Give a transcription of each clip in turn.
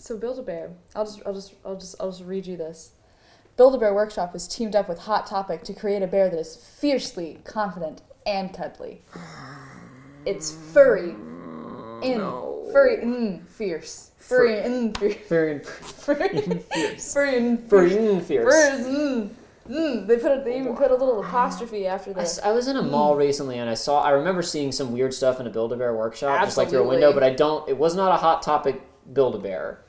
So Build-A-Bear. I'll just read you this. Build-A-Bear Workshop has teamed up with Hot Topic to create a bear that is fiercely confident and cuddly. It's furry, fierce. Furry and fierce. They even put a little apostrophe after this. I was in a mall recently and I remember seeing some weird stuff in a Build-A-Bear Workshop, just like through a window, but it was not a Hot Topic Build-A-Bear.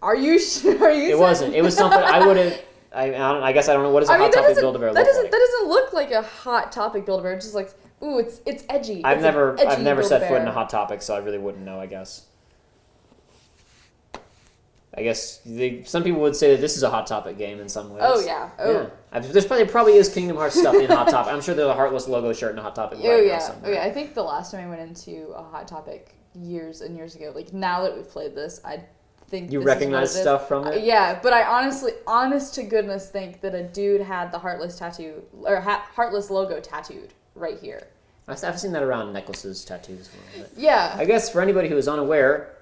Are you sure? It wasn't. It was something I would have. I guess I don't know what does a Hot Topic Build-A-Bear look like. That doesn't look like a Hot Topic Build-A-Bear. It's just like, ooh, it's edgy. I've never set foot in a Hot Topic, so I really wouldn't know. I guess some people would say that this is a Hot Topic game in some ways. Oh yeah. Oh yeah. There probably is Kingdom Hearts stuff in Hot Topic. I'm sure there's a Heartless logo shirt in a Hot Topic. Oh yeah. Oh yeah. I think the last time I went into a Hot Topic years and years ago. Like now that we've played this, I think you recognize stuff from it. Yeah, but I honest to goodness, think that a dude had the Heartless tattoo or Heartless logo tattooed right here. I've seen that around necklaces, tattoos. Yeah. I guess for anybody who is unaware,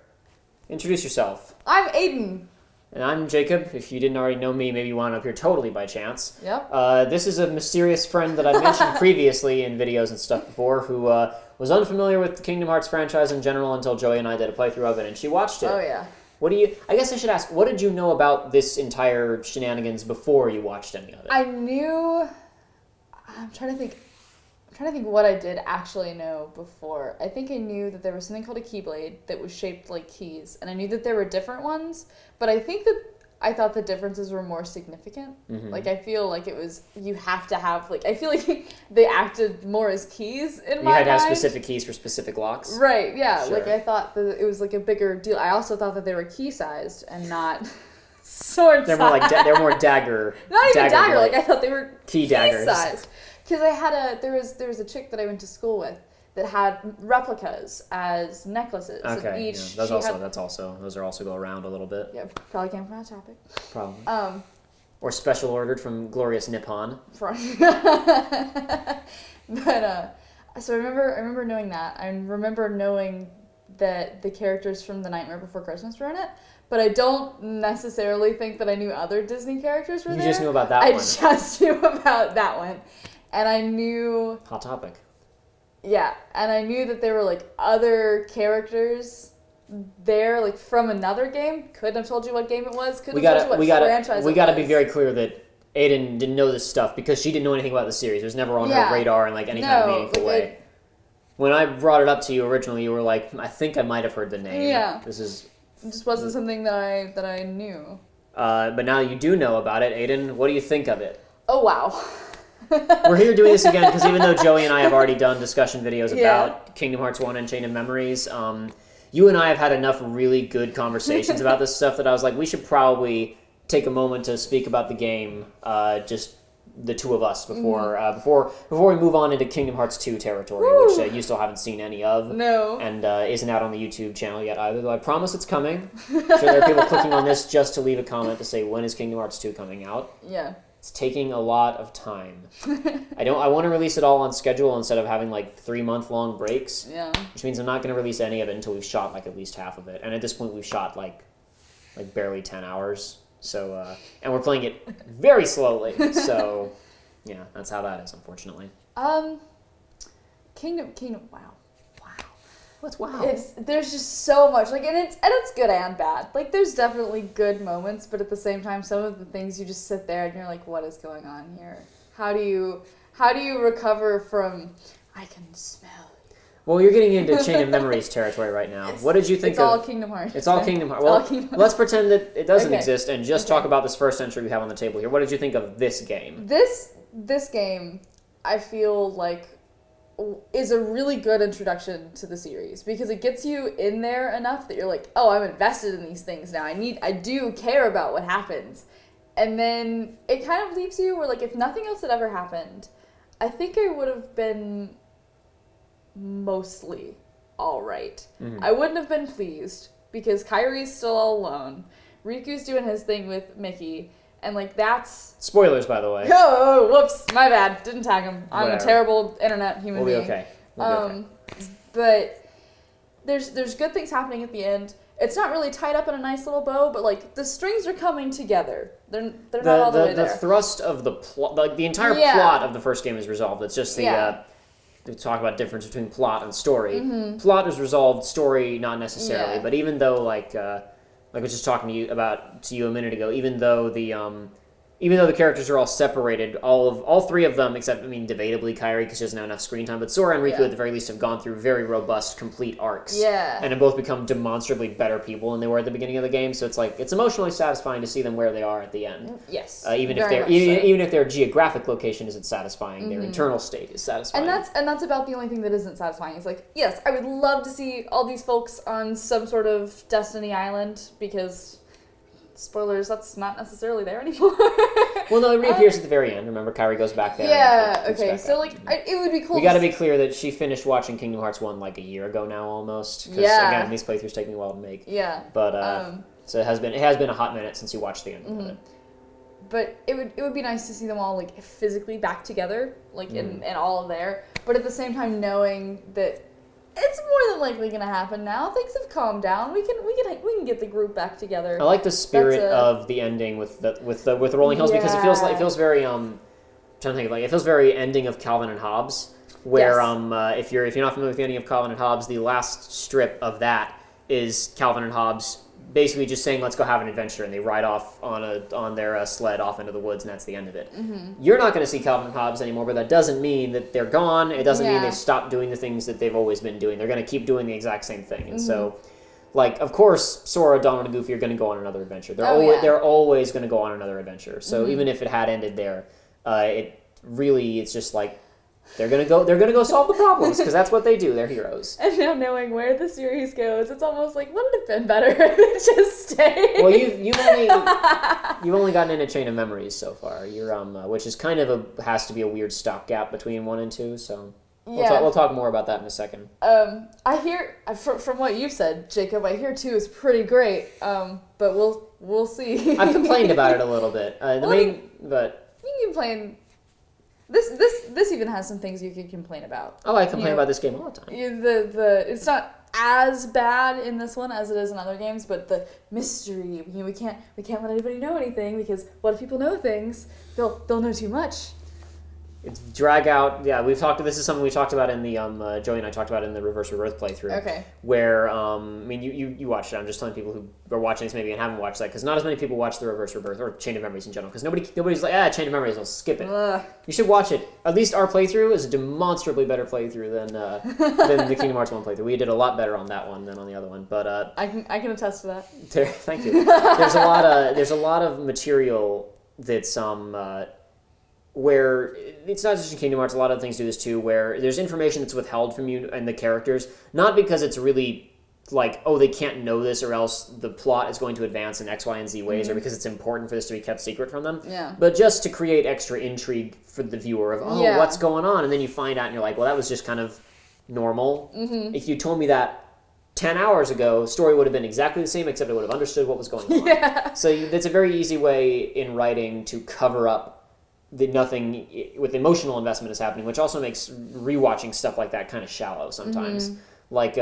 introduce yourself. I'm Aidan. And I'm Jacob. If you didn't already know me, maybe you wound up here totally by chance. Yep. This is a mysterious friend that I mentioned previously in videos and stuff before who was unfamiliar with the Kingdom Hearts franchise in general until Joey and I did a playthrough of it, and she watched it. Oh, yeah. I guess I should ask, what did you know about this entire shenanigans before you watched any of it? I'm trying to think what I did actually know before. I think I knew that there was something called a Keyblade that was shaped like keys, and I knew that there were different ones, but I thought the differences were more significant. Mm-hmm. Like, I feel like it was, you have to have, like, I feel like they acted more as keys in my mind. You had to have specific keys for specific locks? Right, yeah. Sure. Like, I thought that it was, like, a bigger deal. I also thought that they were key-sized and not sword-sized. They're more like, they're more dagger. Not even dagger, like, I thought they were key-daggers. Key-sized. Because there was a chick that I went to school with that had replicas as necklaces. Okay, and those also go around a little bit. Yeah, probably came from that topic. Probably. Or special ordered from glorious Nippon. But so I remember knowing that. I remember knowing that the characters from The Nightmare Before Christmas were in it. But I don't necessarily think that I knew other Disney characters were there. You just knew about that one. I just knew about that one. And I knew... Hot Topic. Yeah, and I knew that there were, like, other characters there, like, from another game. Couldn't have told you what game it was. Couldn't have told you what franchise it was. We gotta be very clear that Aidan didn't know this stuff because she didn't know anything about the series. It was never on her radar in, like, any kind of meaningful way. When I brought it up to you originally, you were like, I think I might have heard the name. Yeah. It just wasn't something that I knew. But now you do know about it. Aidan, what do you think of it? Oh, wow. We're here doing this again because even though Joey and I have already done discussion videos about Kingdom Hearts 1 and Chain of Memories, you and I have had enough really good conversations about this stuff that I was like, we should probably take a moment to speak about the game, just the two of us, before we move on into Kingdom Hearts 2 territory, which you still haven't seen any of. No. And isn't out on the YouTube channel yet either, though I promise it's coming. I'm sure there are people clicking on this just to leave a comment to say, when is Kingdom Hearts 2 coming out? Yeah. It's taking a lot of time. I want to release it all on schedule instead of having like 3-month-long breaks. Yeah. Which means I'm not going to release any of it until we've shot like at least half of it. And at this point we've shot like barely 10 hours. So and we're playing it very slowly. So yeah, that's how that is, unfortunately. Kingdom wow. What's wow? There's just so much, like, and it's good and bad. Like, there's definitely good moments, but at the same time, some of the things you just sit there and you're like, what is going on here? How do you recover from? I can smell it. Well, you're getting into Chain of Memories territory right now. What did you think of? It's all Kingdom Hearts. It's all Kingdom Hearts. Well, let's pretend that it doesn't exist and just talk about this first entry we have on the table here. What did you think of this game? This game, I feel like, is a really good introduction to the series because it gets you in there enough that you're like, oh, I'm invested in these things now. I do care about what happens. And then it kind of leaves you where, like, if nothing else had ever happened, I think I would have been mostly all right. Mm-hmm. I wouldn't have been pleased because Kairi's still all alone. Riku's doing his thing with Mickey. And, like, that's... Spoilers, by the way. Oh, whoops. My bad. Didn't tag him. I'm Whatever. A terrible internet human being. We'll be okay. But there's good things happening at the end. it's not really tied up in a nice little bow, but like the strings are coming together. They're not all the way there. The thrust of the plot, like the entire plot of the first game is resolved. It's just the we talk about difference between plot and story. Plot is resolved, story not necessarily. But even though like I was just talking to you a minute ago, even though the characters are all separated, all three of them, except, debatably Kairi, because she doesn't have enough screen time, but Sora and Riku at the very least have gone through very robust, complete arcs. Yeah. And have both become demonstrably better people than they were at the beginning of the game, so it's emotionally satisfying to see them where they are at the end. Yes. Even if their geographic location isn't satisfying, their internal state is satisfying. And that's about the only thing that isn't satisfying. It's like, yes, I would love to see all these folks on some sort of Destiny Island, because... spoilers, that's not necessarily there anymore. Well, no, it reappears at the very end. Remember, Kairi goes back there. Yeah, okay. So, it would be cool. We got to be clear that she finished watching Kingdom Hearts 1 like a year ago now, almost. Because, again, these playthroughs take me a while to make. Yeah. But, so it has been a hot minute since you watched the end of it. But it would be nice to see them all, like, physically back together, like, in all of there. But at the same time, knowing that it's more than likely going to happen now. Things have calmed down. We can get the group back together. I like the spirit of the ending with the Rolling Hills because it feels very I'm trying to think it feels very ending of Calvin and Hobbes, where if you're not familiar with the ending of Calvin and Hobbes, the last strip of that is Calvin and Hobbes basically just saying, let's go have an adventure, and they ride off on their sled off into the woods, and that's the end of it. You're not going to see Calvin and Hobbes anymore, but that doesn't mean that they're gone. It doesn't mean they've stopped doing the things that they've always been doing. They're going to keep doing the exact same thing. And so, like, of course, Sora, Donald, and Goofy are going to go on another adventure. They're always going to go on another adventure. So even if it had ended there, it's just like, they're gonna go solve the problems because that's what they do. They're heroes. And now knowing where the series goes, it's almost like, wouldn't it have been better if it just stayed? Well, you've only gotten into Chain of Memories so far. You're which is kind of has to be a weird stopgap between 1 and 2. So we'll talk more about that in a second. I hear from what you've said, Jacob, I hear 2 is pretty great. But we'll see. I've complained about it a little bit. You can complain. This even has some things you can complain about. Oh, I complain about this game all the time. It's not as bad in this one as it is in other games, but the mystery, we can't let anybody know anything, because what if people know things? They'll know too much. It's drag out. Yeah, this is something we talked about in the Joey and I talked about in the Reverse Rebirth playthrough. Okay. Where you watched it. I'm just telling people who are watching this maybe and haven't watched that, because not as many people watch the Reverse Rebirth or Chain of Memories in general, because nobody's like, Chain of Memories, I'll skip it. You should watch it. At least our playthrough is a demonstrably better playthrough than the Kingdom Hearts 1 playthrough. We did a lot better on that one than on the other one. But I can attest to that. Thank you. There's a lot of material that's where it's not just in Kingdom Hearts, a lot of things do this too, where there's information that's withheld from you and the characters, not because it's really like, oh, they can't know this or else the plot is going to advance in X, Y, and Z ways, or because it's important for this to be kept secret from them, but just to create extra intrigue for the viewer of, what's going on? And then you find out and you're like, well, that was just kind of normal. If you told me that 10 hours ago, story would have been exactly the same, except I would have understood what was going on. So that's a very easy way in writing to cover up nothing with emotional investment is happening, which also makes rewatching stuff like that kind of shallow sometimes. Like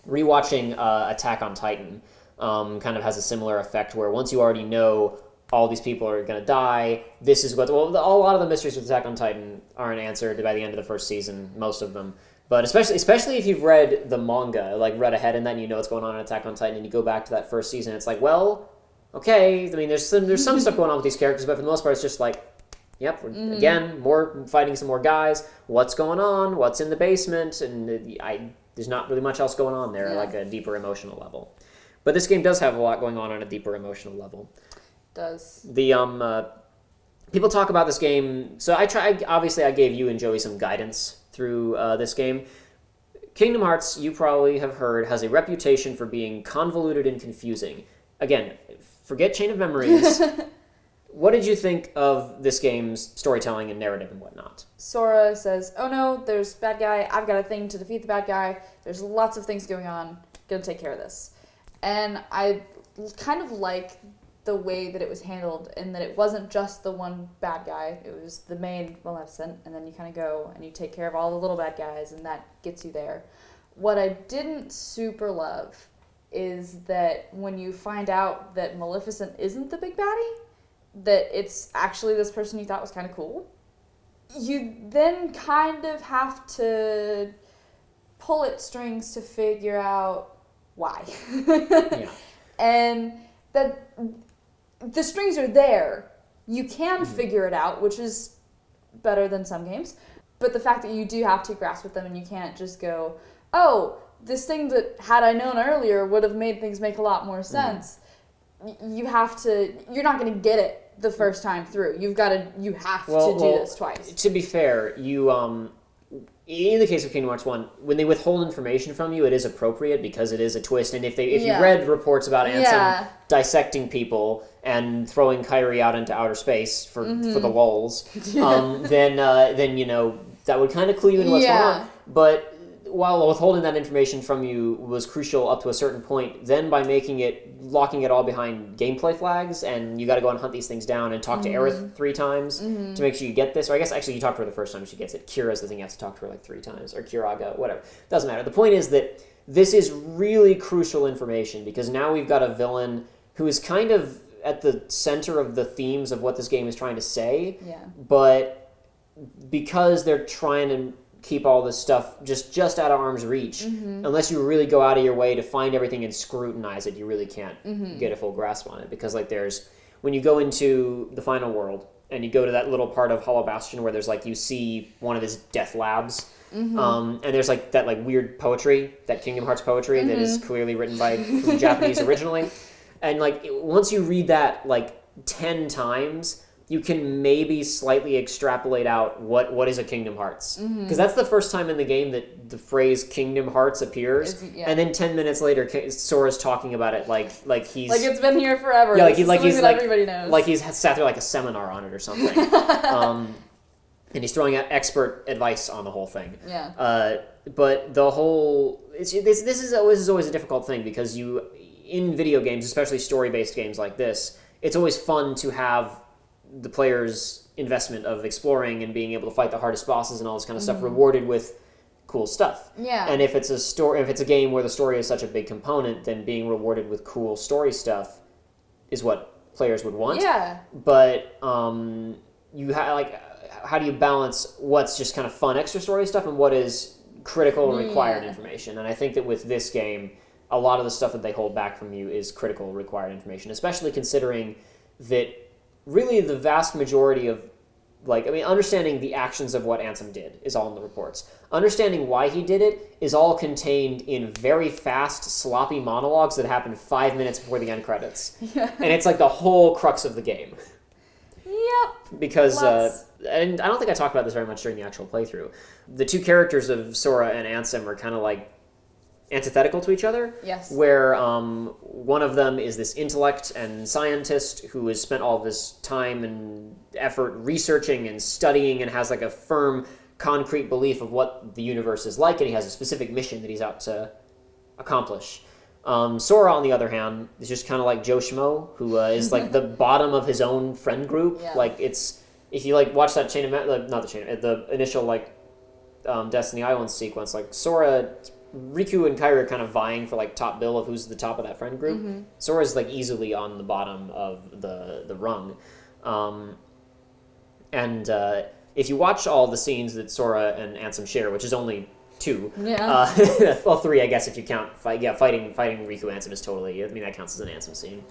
rewatching Attack on Titan kind of has a similar effect, where once you already know all these people are going to die, this is a lot of the mysteries with Attack on Titan aren't answered by the end of the first season, most of them. But especially if you've read the manga, like read ahead in that and you know what's going on in Attack on Titan, and you go back to that first season, it's like, well, okay, there's some stuff going on with these characters, but for the most part it's just like, yep, again, more fighting some more guys. What's going on? What's in the basement? And there's not really much else going on there, like a deeper emotional level. But this game does have a lot going on a deeper emotional level. It does. The people talk about this game. So obviously I gave you and Joey some guidance through this game. Kingdom Hearts, you probably have heard, has a reputation for being convoluted and confusing. Again, forget Chain of Memories. What did you think of this game's storytelling and narrative and whatnot? Sora says, oh no, there's bad guy, I've got a thing to defeat the bad guy, there's lots of things going on, gonna take care of this. And I kind of like the way that it was handled, in that it wasn't just the one bad guy, it was the main Maleficent, and then you kind of go and you take care of all the little bad guys, and that gets you there. What I didn't super love is that when you find out that Maleficent isn't the big baddie, that it's actually this person you thought was kind of cool, you then kind of have to pull at strings to figure out why. Yeah. And that the strings are there. You can figure it out, which is better than some games. But the fact that you do have to grasp with them and you can't just go, oh, this thing that had I known earlier would have made things make a lot more sense. You have to, you're not going to get it the first time through. You have to do this twice. To be fair, you, in the case of Kingdom Hearts 1, when they withhold information from you, it is appropriate because it is a twist. And if you read reports about Ansem dissecting people and throwing Kairi out into outer space for the lulz, then you know that would kind of clue you in what's going on. But while withholding that information from you was crucial up to a certain point, then by locking it all behind gameplay flags, and you got to go and hunt these things down and talk to Aerith 3 times to make sure you get this. Or I guess actually you talk to her the first time she gets it. Kira's the thing you have to talk to her like 3 times, or Kiraga, whatever. Doesn't matter. The point is that this is really crucial information because now we've got a villain who is kind of at the center of the themes of what this game is trying to say. Yeah. But because they're trying to keep all this stuff just out of arm's reach, unless you really go out of your way to find everything and scrutinize it, you really can't get a full grasp on it. Because like when you go into the final world and you go to that little part of Hollow Bastion where there's like you see one of his death labs, and there's like that like weird poetry, that Kingdom Hearts poetry that is clearly written by the Japanese originally, and like once you read that like 10 times, you can maybe slightly extrapolate out what is a Kingdom Hearts. Because that's the first time in the game that the phrase Kingdom Hearts appears. And then 10 minutes later, Sora's talking about it like he's... Like it's been here forever. Yeah, everybody knows. Like he's sat through like a seminar on it or something. And he's throwing out expert advice on the whole thing. Yeah. But the whole... This is always a difficult thing because in video games, especially story-based games like this, it's always fun to have the player's investment of exploring and being able to fight the hardest bosses and all this kind of stuff rewarded with cool stuff. Yeah. And if it's a game where the story is such a big component, then being rewarded with cool story stuff is what players would want. Yeah. But how do you balance what's just kind of fun extra story stuff and what is critical and required information? And I think that with this game, a lot of the stuff that they hold back from you is critical required information, especially considering that really the vast majority of, understanding the actions of what Ansem did is all in the reports. Understanding why he did it is all contained in very fast, sloppy monologues that happen 5 minutes before the end credits. Yeah. And it's like the whole crux of the game. Yep. Because, and I don't think I talked about this very much during the actual playthrough, the 2 characters of Sora and Ansem are kind of like antithetical to each other. Yes. Where one of them is this intellect and scientist who has spent all this time and effort researching and studying and has like a firm, concrete belief of what the universe is like, and he has a specific mission that he's out to accomplish. Sora, on the other hand, is just kind of like Joe Schmo, who is like the bottom of his own friend group. Yeah. Like if you like watch that the initial Destiny Islands sequence, like Sora, Riku and Kairi are kind of vying for like top bill of who's the top of that friend group. Sora's like easily on the bottom of the rung. And if you watch all the scenes that Sora and Ansem share, which is only 2, well 3 I guess if you count fighting Riku Ansem is totally, I mean that counts as an Ansem scene.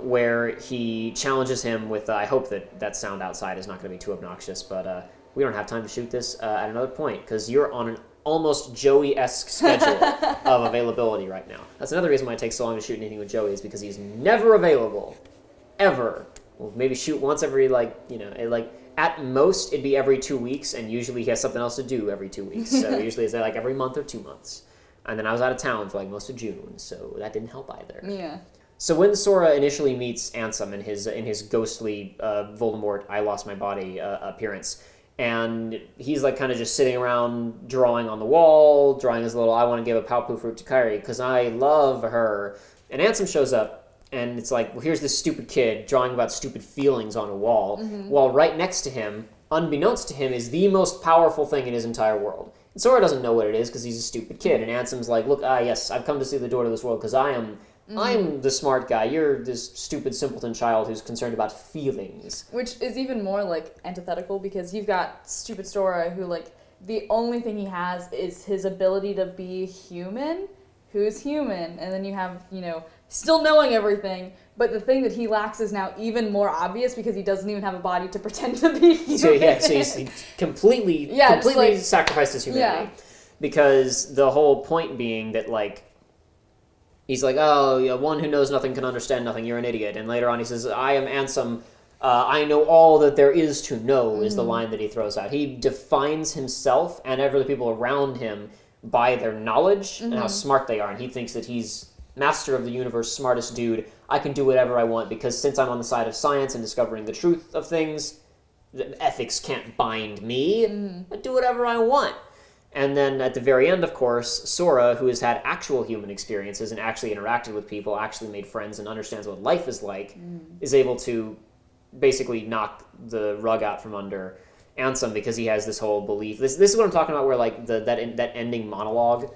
Where he challenges him with, I hope that sound outside is not going to be too obnoxious, but we don't have time to shoot this at another point because you're on an almost Joey-esque schedule of availability right now. That's another reason why it takes so long to shoot anything with Joey is because he's never available. Ever. We'll maybe shoot once every, at most it'd be every 2 weeks, and usually he has something else to do every 2 weeks. So usually it's every month or 2 months. And then I was out of town for most of June, so that didn't help either. Yeah. So when Sora initially meets Ansem in his ghostly Voldemort, I lost my body appearance, and he's kind of just sitting around drawing on the wall, drawing his little I want to give a Palpu fruit to Kairi because I love her. And Ansem shows up, and it's well, here's this stupid kid drawing about stupid feelings on a wall, while right next to him, unbeknownst to him, is the most powerful thing in his entire world. Sora doesn't know what it is because he's a stupid kid, and Ansem's like, look, yes, I've come to see the door to this world because I'm the smart guy. You're this stupid simpleton child who's concerned about feelings. Which is even more, like, antithetical because you've got stupid Sora who, like, the only thing he has is his ability to be human, who's human, and then you have, still knowing everything, but the thing that he lacks is now even more obvious because he doesn't even have a body to pretend to be human. So he completely sacrificed his humanity. Yeah. Because the whole point being that, like, he's like, oh, yeah, one who knows nothing can understand nothing, you're an idiot. And later on he says, I am Ansem, I know all that there is to know, is the line that he throws out. He defines himself and every other people around him by their knowledge and how smart they are. And he thinks that he's master of the universe, smartest dude. I can do whatever I want because since I'm on the side of science and discovering the truth of things, ethics can't bind me. I do whatever I want. And then at the very end, of course, Sora, who has had actual human experiences and actually interacted with people, actually made friends and understands what life is like, is able to basically knock the rug out from under Ansem because he has this whole belief. This is what I'm talking about, where like that ending monologue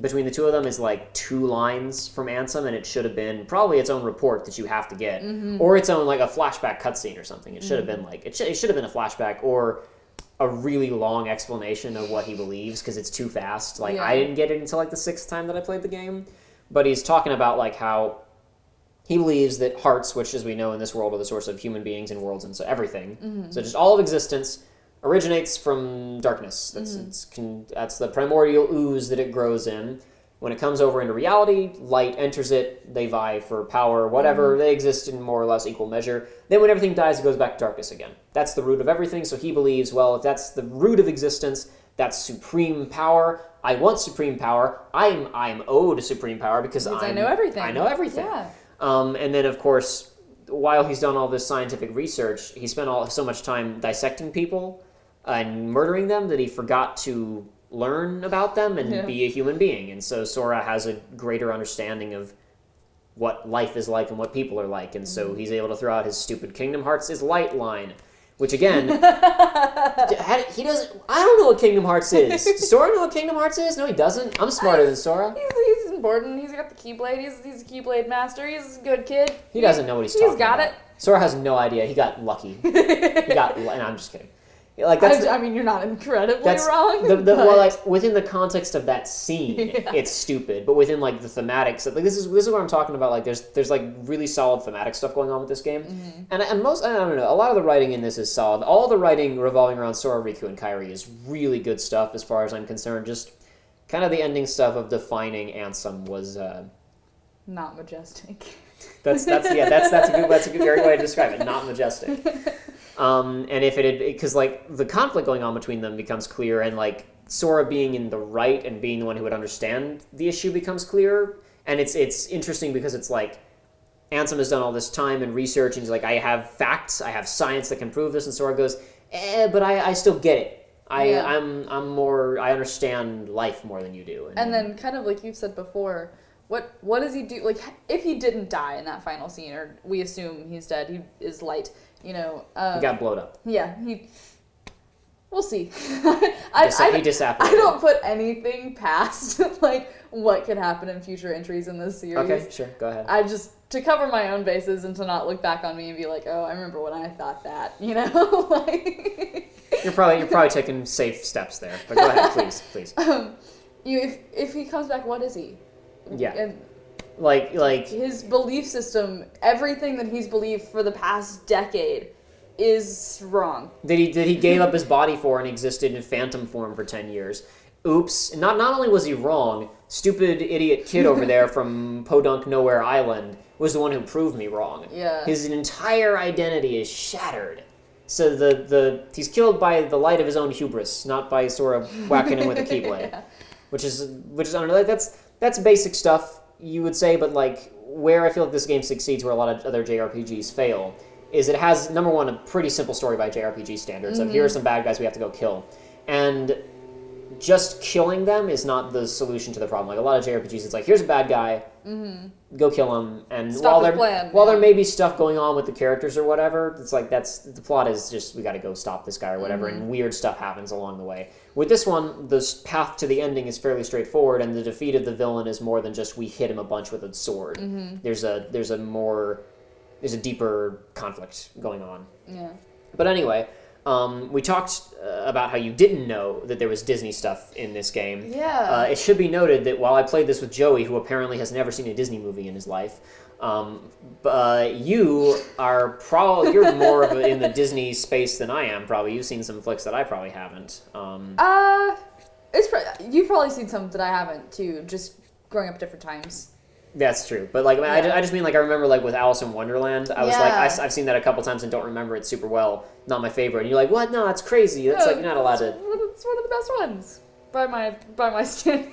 between the two of them is like 2 lines from Ansem, and it should have been probably its own report that you have to get, or its own like a flashback cutscene or something. It should have been like it should have been a flashback or a really long explanation of what he believes because it's too fast. Like I didn't get it until like the 6th time that I played the game, but he's talking about like how he believes that hearts, which as we know in this world are the source of human beings and worlds and so everything, so just all of existence originates from darkness. That's the primordial ooze that it grows in. When it comes over into reality, light enters it, they vie for power, whatever, they exist in more or less equal measure. Then when everything dies, it goes back to darkness again. That's the root of everything, so he believes, well, if that's the root of existence, that's supreme power. I want supreme power. I'm owed supreme power because I know everything. I know everything. Yeah. And then, of course, while he's done all this scientific research, he spent so much time dissecting people and murdering them that he forgot to learn about them and be a human being. And so Sora has a greater understanding of what life is like and what people are like. And so he's able to throw out his stupid Kingdom Hearts is light line, which again, he doesn't. I don't know what Kingdom Hearts is. Does Sora know what Kingdom Hearts is? No, he doesn't. I'm smarter than Sora. He's important. He's got the Keyblade. He's a Keyblade master. He's a good kid. He doesn't know what he's talking about. He's got it. Sora has no idea. He got lucky. And I'm just kidding. Like I mean, you're not incredibly wrong. Well, like within the context of that scene, it's stupid. But within like the thematics, like this is what I'm talking about. Like there's like really solid thematic stuff going on with this game, and most I don't know. A lot of the writing in this is solid. All the writing revolving around Sora, Riku, and Kairi is really good stuff as far as I'm concerned. Just kind of the ending stuff of defining Ansem was not majestic. That's a good way to describe it. Not majestic. And if it had, because like the conflict going on between them becomes clear, and like Sora being in the right and being the one who would understand the issue becomes clear, and it's interesting because it's like Ansem has done all this time and research, and he's like, I have facts, I have science that can prove this, and Sora goes, but I still get it. I'm more, I understand life more than you do. And then kind of like you've said before, what does he do? Like if he didn't die in that final scene, or we assume he's dead, he is light. He got blown up. Yeah, we'll see. He disapparated. I don't put anything past like what could happen in future entries in this series. Okay, sure, go ahead. I just to cover my own bases and to not look back on me and be like, oh, I remember when I thought that, like. You're probably taking safe steps there, but go ahead, please. If he comes back, what is he? Yeah. And, like his belief system, everything that he's believed for the past decade is wrong. That he gave up his body for and existed in phantom form for 10 years. Oops. Not only was he wrong, stupid idiot kid over there from Podunk Nowhere Island was the one who proved me wrong. Yeah. His entire identity is shattered. So he's killed by the light of his own hubris, not by Sora whacking him with a Keyblade. Yeah. Which is I don't know, like that's basic stuff, you would say, but like where I feel like this game succeeds where a lot of other JRPGs fail is it has, number one, a pretty simple story by JRPG standards of here are some bad guys we have to go kill. And just killing them is not the solution to the problem. Like a lot of JRPGs, it's like, here's a bad guy, go kill him, and while there may be stuff going on with the characters or whatever, it's like the plot is just we got to go stop this guy or whatever, and weird stuff happens along the way. With this one, the path to the ending is fairly straightforward, and the defeat of the villain is more than just we hit him a bunch with a sword. There's a deeper conflict going on. Yeah. But anyway. We talked about how you didn't know that there was Disney stuff in this game. Yeah. It should be noted that while I played this with Joey, who apparently has never seen a Disney movie in his life, you're more in the Disney space than I am. Probably you've seen some flicks that I probably haven't. You've probably seen some that I haven't too. Just growing up at different times. That's true, but like I just mean like I remember like with Alice in Wonderland, I was like I've seen that a couple times and don't remember it super well. Not my favorite. And you're like, what? No, that's crazy. That's like you're not allowed to. It's one of the best ones by my standard.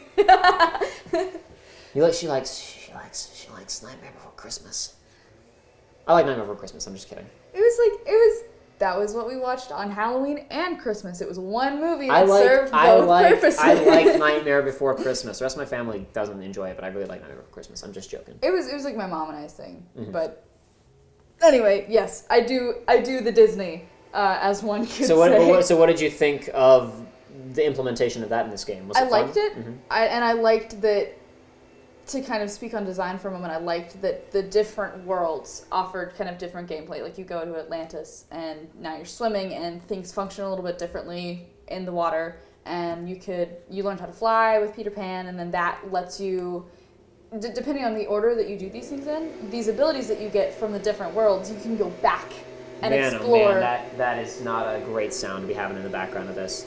She likes Nightmare Before Christmas. I like Nightmare Before Christmas. I'm just kidding. That was what we watched on Halloween and Christmas. It was one movie that served both purposes. I like Nightmare Before Christmas. The rest of my family doesn't enjoy it, but I really like Nightmare Before Christmas. I'm just joking. It was like my mom and I's thing. But anyway, yes, I do the Disney, as one could say. So what did you think of the implementation of that in this game? Was it fun? Liked it. I liked that. To kind of speak on design for a moment, I liked that the different worlds offered kind of different gameplay. Like you go to Atlantis and now you're swimming and things function a little bit differently in the water. And you learned how to fly with Peter Pan, and then that lets you, depending on the order that you do these things in, these abilities that you get from the different worlds, you can go back and explore. Oh man, that is not a great sound to be having in the background of this.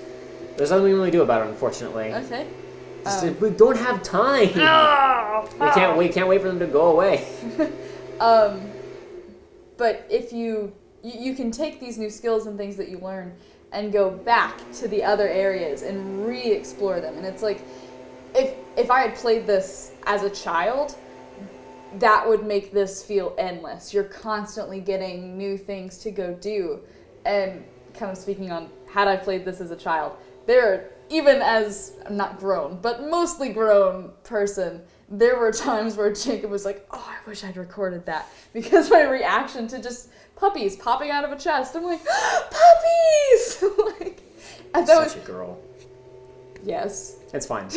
There's nothing we can really do about it, unfortunately. Okay. We don't have time. We can't wait for them to go away. But if you can take these new skills and things that you learn and go back to the other areas and re-explore them. And it's like, if I had played this as a child, that would make this feel endless. You're constantly getting new things to go do. And kind of speaking on, had I played this as a child, even as, I'm not grown, but mostly grown person, there were times where Jacob was like, oh, I wish I'd recorded that. Because my reaction to just puppies popping out of a chest, I'm like, puppies! Such a girl. Yes. It's fine.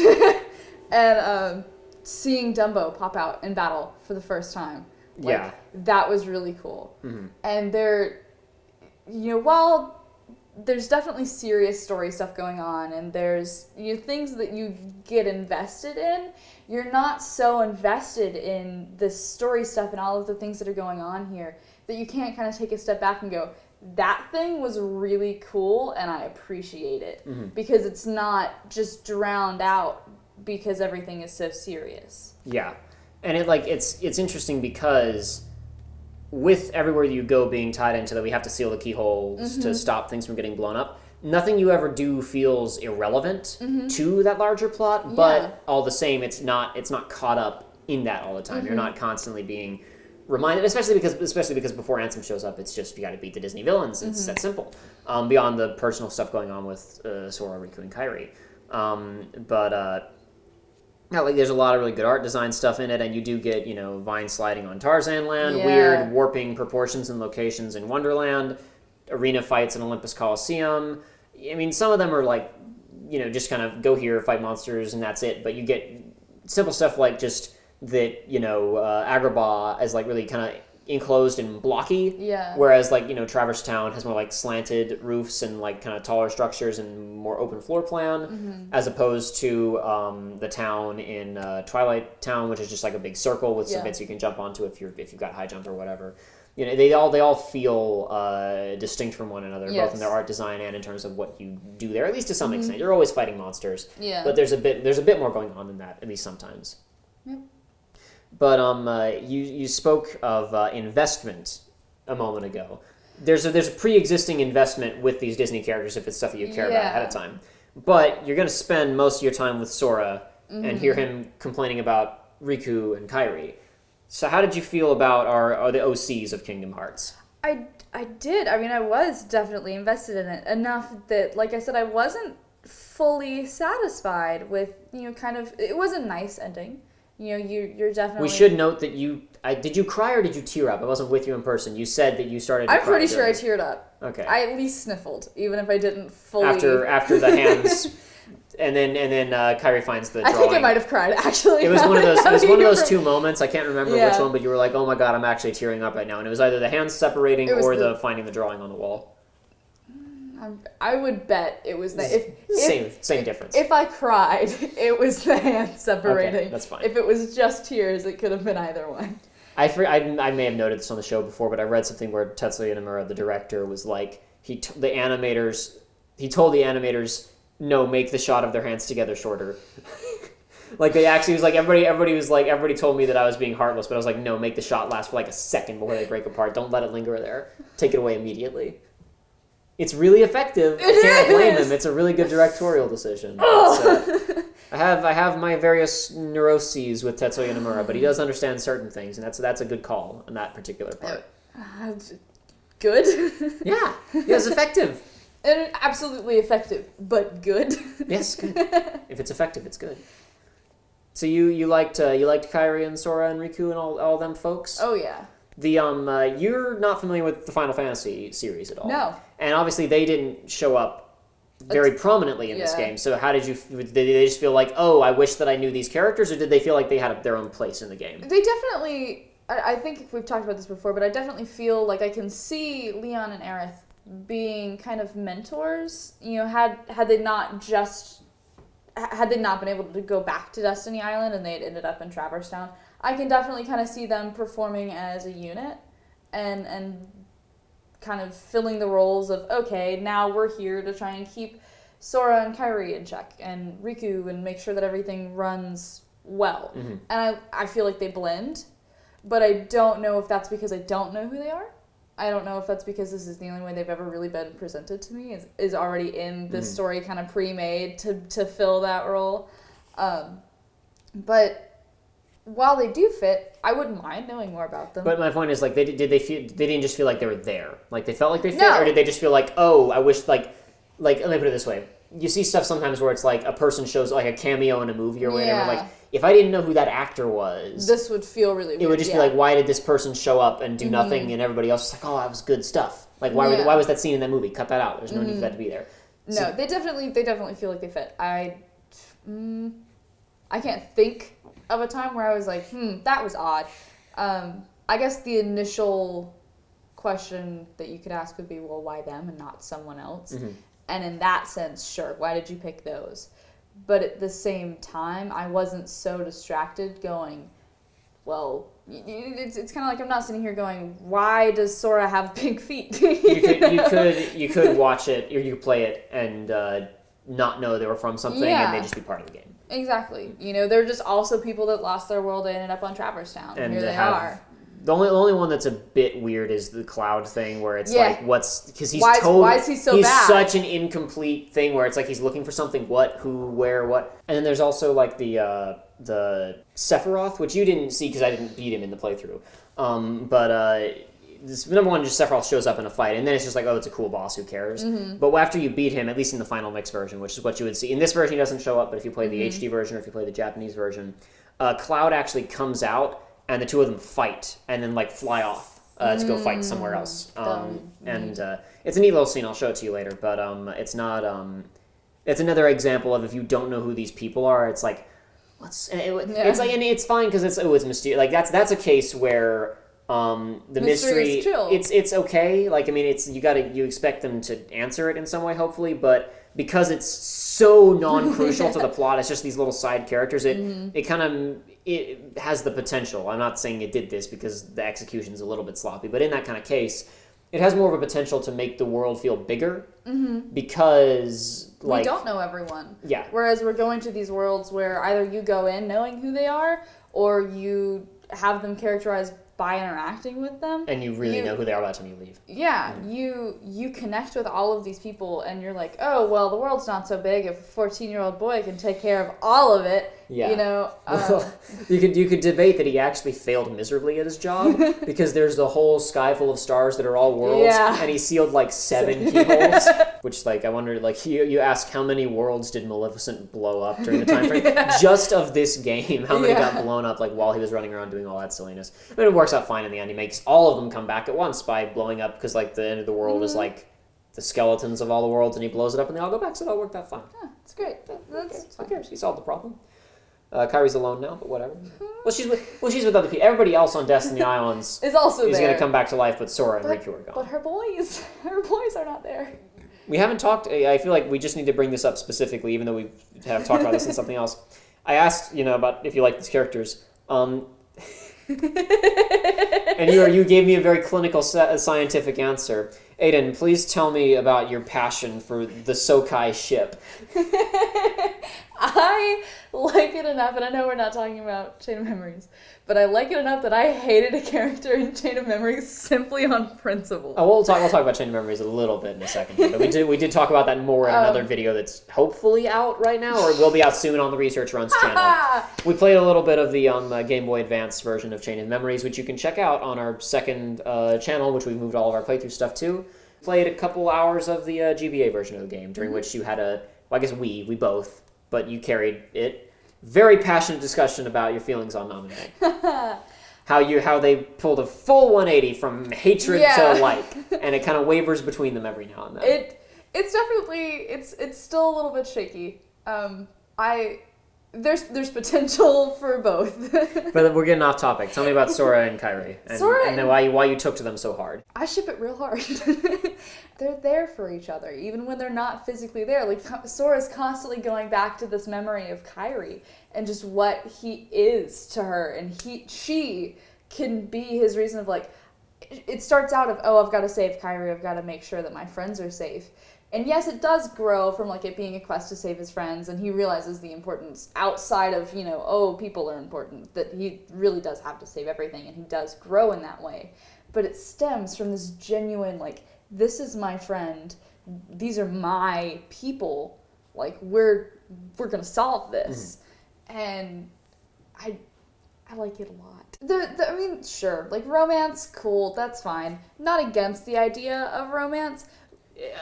And seeing Dumbo pop out in battle for the first time. That was really cool. And while there's definitely serious story stuff going on, and there's things that you get invested in, you're not so invested in the story stuff and all of the things that are going on here that you can't kind of take a step back and go, that thing was really cool and I appreciate it. Because it's not just drowned out because everything is so serious. Yeah. And it's interesting because with everywhere you go being tied into that we have to seal the keyholes to stop things from getting blown up, nothing you ever do feels irrelevant to that larger plot, but all the same, it's not caught up in that all the time. You're not constantly being reminded, especially because before Ansem shows up, it's just you got to beat the Disney villains. It's that simple. Beyond the personal stuff going on with Sora, Riku, and Kairi. There's a lot of really good art design stuff in it, and you do get, vine sliding on Tarzan Land, weird warping proportions and locations in Wonderland, arena fights in Olympus Coliseum. I mean, some of them are like, just kind of go here, fight monsters, and that's it. But you get simple stuff like just that, Agrabah is like really kind of enclosed and blocky. Yeah. Whereas Traverse Town has more like slanted roofs and like kind of taller structures and more open floor plan, as opposed to the town in Twilight Town, which is just like a big circle with some bits you can jump onto if you've got high jump or whatever. They all feel distinct from one another, both in their art design and in terms of what you do there, at least to some extent. You're always fighting monsters, but there's a bit more going on than that, at least sometimes. Yep. But you spoke of investment a moment ago. There's a pre-existing investment with these Disney characters if it's stuff that you care about ahead of time. But you're going to spend most of your time with Sora and hear him complaining about Riku and Kairi. So how did you feel about the OCs of Kingdom Hearts? I did. I mean, I was definitely invested in it enough that, like I said, I wasn't fully satisfied with, kind of, it was a nice ending. You're definitely... We should note that did you cry or did you tear up? I wasn't with you in person. You said that you started to I'm cry. pretty sure I teared up. Okay. I at least sniffled, even if I didn't fully... After the hands... And then Kairi finds the drawing. I think I might have cried, actually. It was one of those. It was one of those two moments. I can't remember Yeah. which one, but you were like, "Oh my god, I'm actually tearing up right now." And it was either the hands separating or the finding the drawing on the wall. I would bet it was that. Same difference. If I cried, it was the hands separating. Okay, that's fine. If it was just tears, it could have been either one. I may have noted this on the show before, but I read something where Tetsuya Nomura, the director, was like he told the animators, no, make the shot of their hands together shorter. Like they actually was like everybody told me that I was being heartless, but I was like, no, make the shot last for like a second before they break apart. Don't let it linger there. Take it away immediately. It's really effective. I can't blame him. It's a really good directorial decision. I have my various neuroses with Tetsuya Nomura, but he does understand certain things, and that's a good call on that particular part. Good. Yeah, it's effective. And absolutely effective, but good. Yes, good. If it's effective, it's good. So you liked Kairi and Sora and Riku and all them folks? Oh yeah. You're not familiar with the Final Fantasy series at all. No. And obviously they didn't show up very prominently in this game. So how did they just feel like, oh, I wish that I knew these characters, or did they feel like they had their own place in the game? They definitely. I think we've talked about this before, but I definitely feel like I can see Leon and Aerith being kind of mentors, had they not been able to go back to Destiny Island and they had ended up in Traverse Town, I can definitely kind of see them performing as a unit and kind of filling the roles of, okay, now we're here to try and keep Sora and Kairi in check and Riku and make sure that everything runs well. Mm-hmm. And I feel like they blend, but I don't know if that's because I don't know who they are. I don't know if that's because this is the only way they've ever really been presented to me, is already in this story kind of pre-made to fill that role. But while they do fit, I wouldn't mind knowing more about them. But my point is, like, they didn't just feel like they were there. Like, they felt like they fit, No. Or did they just feel like, oh, I wish, like, let me put it this way. You see stuff sometimes where it's like a person shows like a cameo in a movie or whatever. Yeah. Like, if I didn't know who that actor was, this would feel really weird. It would just be like, why did this person show up and do nothing, and everybody else is like, oh, that was good stuff. Like, why was that scene in that movie? Cut that out. There's no need for that to be there. No, they definitely feel like they fit. I can't think of a time where I was like, that was odd. I guess the initial question that you could ask would be, well, why them and not someone else? Mm-hmm. And in that sense, sure, why did you pick those? But at the same time, I wasn't so distracted going, well, it's kind of like I'm not sitting here going, why does Sora have big feet? you could watch it, or you could play it and not know they were from something, and they just be part of the game. Exactly. They're just also people that lost their world and ended up on Traverse Town. And here they are. The only one that's a bit weird is the Cloud thing, where it's like, because he's why is he so bad? He's such an incomplete thing where it's like he's looking for something, what, who, where, what. And then there's also like the Sephiroth, which you didn't see because I didn't beat him in the playthrough. This number one, just Sephiroth shows up in a fight, and then it's just like, oh, it's a cool boss, who cares? Mm-hmm. But after you beat him, at least in the final mix version, which is what you would see. In this version, he doesn't show up, but if you play the HD version or if you play the Japanese version, Cloud actually comes out, and the two of them fight, and then like fly off to go fight somewhere else. And it's a neat little scene. I'll show it to you later. But it's not. It's another example of if you don't know who these people are, it's like, it's like, and it's fine because it's mysterious. Like that's a case where the mystery. It's okay. Like, I mean, you expect them to answer it in some way, hopefully, but because it's so non-crucial to the plot, it's just these little side characters. It has the potential. I'm not saying it did this because the execution is a little bit sloppy, but in that kind of case, it has more of a potential to make the world feel bigger because, like, we don't know everyone. Yeah. Whereas we're going to these worlds where either you go in knowing who they are, or you have them characterized by interacting with them. And you really know who they are by the time you leave. Yeah, you connect with all of these people, and you're like, oh, well, the world's not so big if a 14-year-old boy can take care of all of it. Yeah. You know? Well, you could debate that he actually failed miserably at his job because there's the whole sky full of stars that are all worlds, and he sealed like 7 keyholes, which, like, I wonder, like, you ask how many worlds did Maleficent blow up during the time frame? Just of this game, how many got blown up, like, while he was running around doing all that silliness. I mean, it works out fine in the end. He makes all of them come back at once by blowing up, because, like, the end of the world is, like, the skeletons of all the worlds, and he blows it up, and they all go back, so it all worked out fine. Yeah, it's great. Who cares? He solved the problem. Kairi's alone now, but whatever. Well, she's with other people. Everybody else on Destiny Islands is also there. Is going to come back to life, but Sora and Riku are gone. But her boys are not there. We haven't talked. I feel like we just need to bring this up specifically, even though we have talked about this in something else. I asked, about if you like these characters, and you gave me a very clinical, scientific answer. Aidan, please tell me about your passion for the Sokai ship. I like it enough, and I know we're not talking about Chain of Memories, but I like it enough that I hated a character in Chain of Memories simply on principle. Oh, we'll talk about Chain of Memories a little bit in a second, but we did talk about that more in another video that's hopefully out right now, or will be out soon on the Research Runs channel. We played a little bit of the Game Boy Advance version of Chain of Memories, which you can check out on our second channel, which we've moved all of our playthrough stuff to. Played a couple hours of the GBA version of the game, during which you had I guess we both, but you carried it. Very passionate discussion about your feelings on Namine. How they pulled a full 180 from hatred to like, and it kind of wavers between them every now and then. It's definitely it's still a little bit shaky. There's potential for both. But we're getting off topic. Tell me about Sora and Kairi, and then why you took to them so hard. I ship it real hard. They're there for each other, even when they're not physically there. Like, Sora's constantly going back to this memory of Kairi and just what he is to her, and she can be his reason of, like, it starts out of, oh, I've got to save Kairi, I've got to make sure that my friends are safe. And yes, it does grow from, like, it being a quest to save his friends, and he realizes the importance outside of, people are important, that he really does have to save everything, and he does grow in that way. But it stems from this genuine, like, this is my friend, these are my people, like, we're gonna solve this. And I like it a lot. I mean, sure, like, romance, cool, that's fine. Not against the idea of romance.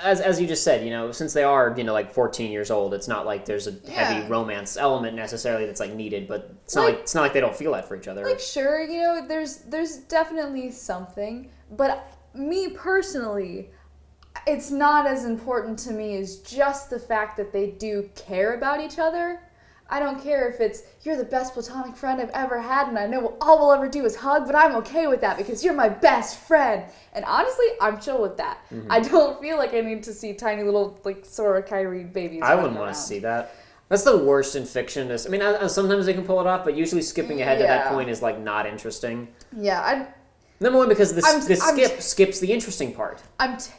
As you just said, since they are, like 14 years old, it's not like there's a heavy romance element necessarily that's like needed, but it's not like they don't feel that for each other. Like, sure, there's definitely something, but me personally, it's not as important to me as just the fact that they do care about each other. I don't care if it's, you're the best platonic friend I've ever had, and I know all we'll ever do is hug, but I'm okay with that because you're my best friend. And honestly, I'm chill with that. I don't feel like I need to see tiny little, like, Sora Kairi babies. I wouldn't want to see that. That's the worst in fiction. I mean, sometimes they can pull it off, but usually skipping ahead to that point is, like, not interesting. Yeah, Number one, because this skips the interesting part.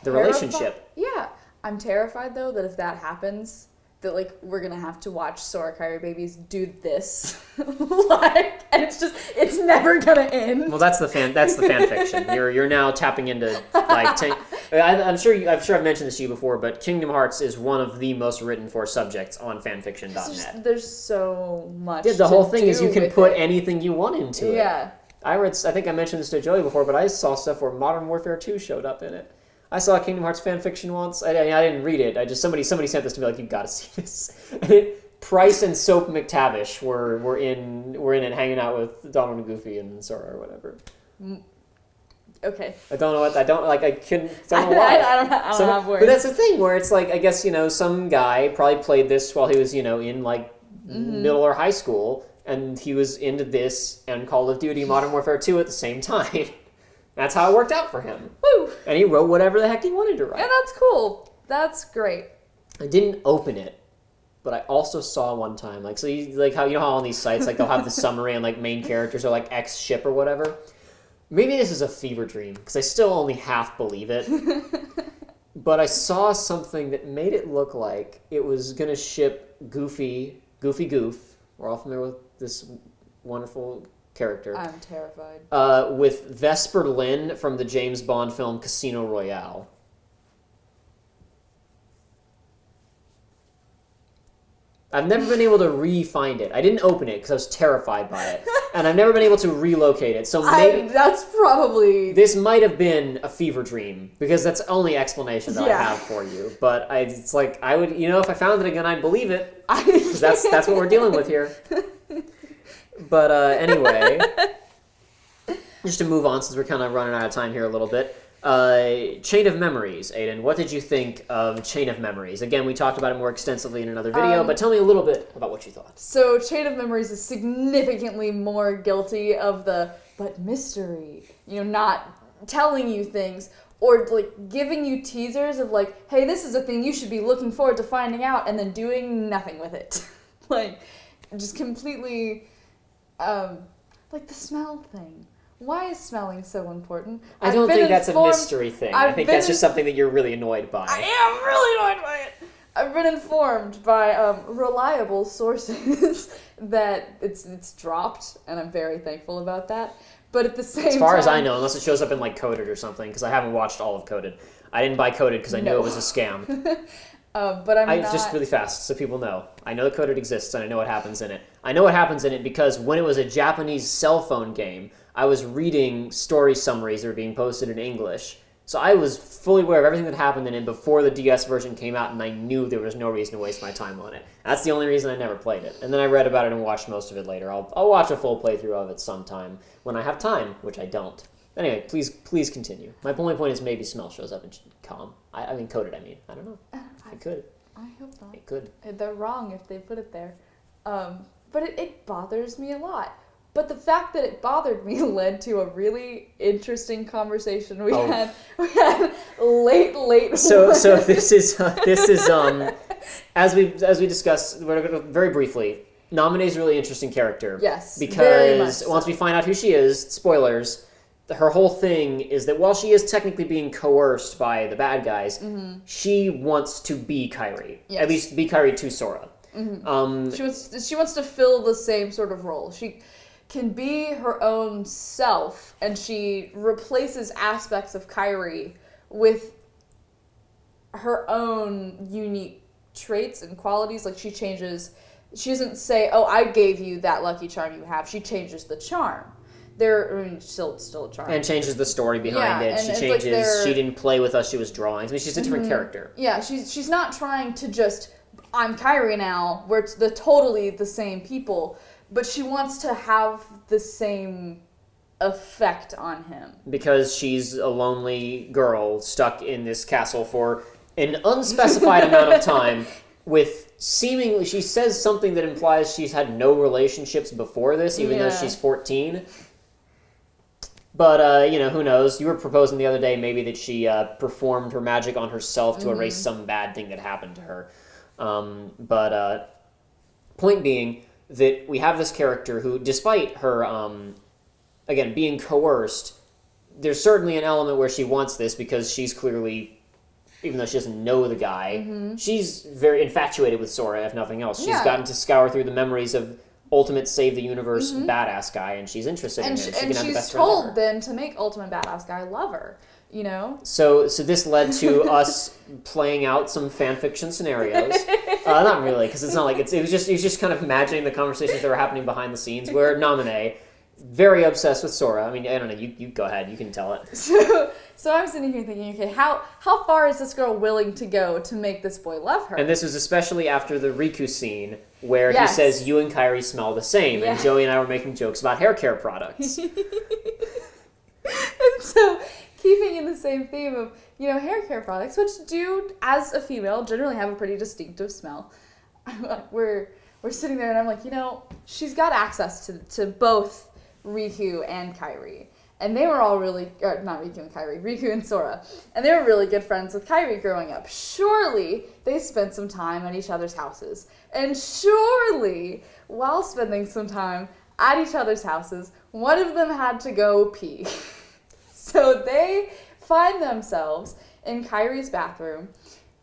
The relationship. Yeah. I'm terrified, though, that if that happens, that, like, we're gonna have to watch Sora Kairi babies do this, like, and it's never gonna end. Well, that's the fan fiction. You're now tapping into, like, I'm sure I've mentioned this to you before, but Kingdom Hearts is one of the most written for subjects on fanfiction.net. There's so much. The whole thing is you can put anything you want into it. Yeah. I think I mentioned this to Joey before, but I saw stuff where Modern Warfare 2 showed up in it. I saw a Kingdom Hearts fanfiction once. I didn't read it. Somebody sent this to me, like, you gotta see this. Price and Soap McTavish were in it, hanging out with Donald and Goofy and Sora or whatever. Okay. I don't know I couldn't. Don't know why. I don't have words. But that's the thing where it's like, I guess, some guy probably played this while he was in, like, middle or high school, and he was into this and Call of Duty Modern Warfare 2 at the same time. That's how it worked out for him. Woo! And he wrote whatever the heck he wanted to write. And that's cool. That's great. I didn't open it, but I also saw one time, like, so how on these sites, like, they'll have the summary and, like, main characters are, like, X ship or whatever. Maybe this is a fever dream, because I still only half believe it. But I saw something that made it look like it was going to ship Goofy Goof. We're all familiar with this wonderful character. I'm terrified. With Vesper Lynn from the James Bond film Casino Royale. I've never been able to re-find it. I didn't open it because I was terrified by it. And I've never been able to relocate it. So maybe that's probably... This might have been a fever dream, because that's the only explanation that I have for you. But it's like, I would, if I found it again, I'd believe it. Because that's what we're dealing with here. But anyway, just to move on, since we're kind of running out of time here a little bit. Chain of Memories, Aidan. What did you think of Chain of Memories? Again, we talked about it more extensively in another video, but tell me a little bit about what you thought. So, Chain of Memories is significantly more guilty of but mystery. Not telling you things, or, giving you teasers of, hey, this is a thing you should be looking forward to finding out, and then doing nothing with it. Just completely, the smell thing. Why is smelling so important? I don't think that's a mystery thing. I think that's just something that you're really annoyed by. I am really annoyed by it. I've been informed by reliable sources that it's dropped, and I'm very thankful about that. But at the same time... As far as I know, unless it shows up in, Coded or something, because I haven't watched all of Coded. I didn't buy Coded because I knew it was a scam. But I'm not... Just really fast, so people know. I know that Coded exists, and I know what happens in it. I know what happens in it because when it was a Japanese cell phone game, I was reading story summaries that were being posted in English. So I was fully aware of everything that happened in it before the DS version came out, and I knew there was no reason to waste my time on it. That's the only reason I never played it. And then I read about it and watched most of it later. I'll watch a full playthrough of it sometime when I have time, which I don't. Anyway, please continue. My only point is maybe smell shows up in Calm. I mean, Coded, I don't know. It could. I hope not. It could. They're wrong if they put it there. But it bothers me a lot. But the fact that it bothered me led to a really interesting conversation we had late. So this is as we discussed, we're going to very briefly. Namine is a really interesting character. Yes, because once we find out who she is, spoilers, her whole thing is that while she is technically being coerced by the bad guys, she wants to be Kairi. Yes. At least be Kairi to Sora. Mm-hmm. She wants to fill the same sort of role. She can be her own self, and she replaces aspects of Kairi with her own unique traits and qualities. She doesn't say, oh, I gave you that lucky charm you have. She changes the charm. Still a charm. And changes the story behind it. She changes, she didn't play with us, she was drawing. I mean, she's a different character. Yeah, she's not trying to just, I'm Kairi now, where it's totally the same people. But she wants to have the same effect on him. Because she's a lonely girl stuck in this castle for an unspecified amount of time with seemingly... She says something that implies she's had no relationships before this, even though she's 14. But, who knows? You were proposing the other day maybe that she performed her magic on herself to erase some bad thing that happened to her. Point being... that we have this character who, despite her, again, being coerced, there's certainly an element where she wants this because she's clearly, even though she doesn't know the guy, she's very infatuated with Sora, if nothing else. She's gotten to scour through the memories of Ultimate Save the Universe badass guy, and she's interested in him. She can have the best friend ever. Told then to make Ultimate Badass Guy love her. So this led to us playing out some fan fiction scenarios. Not really, because it's not like it was just kind of imagining the conversations that were happening behind the scenes. Where Namine, very obsessed with Sora. I mean, I don't know. You go ahead. You can tell it. So I'm sitting here thinking, okay, how far is this girl willing to go to make this boy love her? And this was especially after the Riku scene where he says, "You and Kairi smell the same," and Joey and I were making jokes about hair care products. And so, keeping in the same theme of, hair care products, which do, as a female, generally have a pretty distinctive smell. We're sitting there and I'm like, she's got access to both Riku and Kairi. And they were all really, not Riku and Kairi, Riku and Sora. And they were really good friends with Kairi growing up. Surely they spent some time at each other's houses. And surely, while spending some time at each other's houses, one of them had to go pee. So they find themselves in Kairi's bathroom,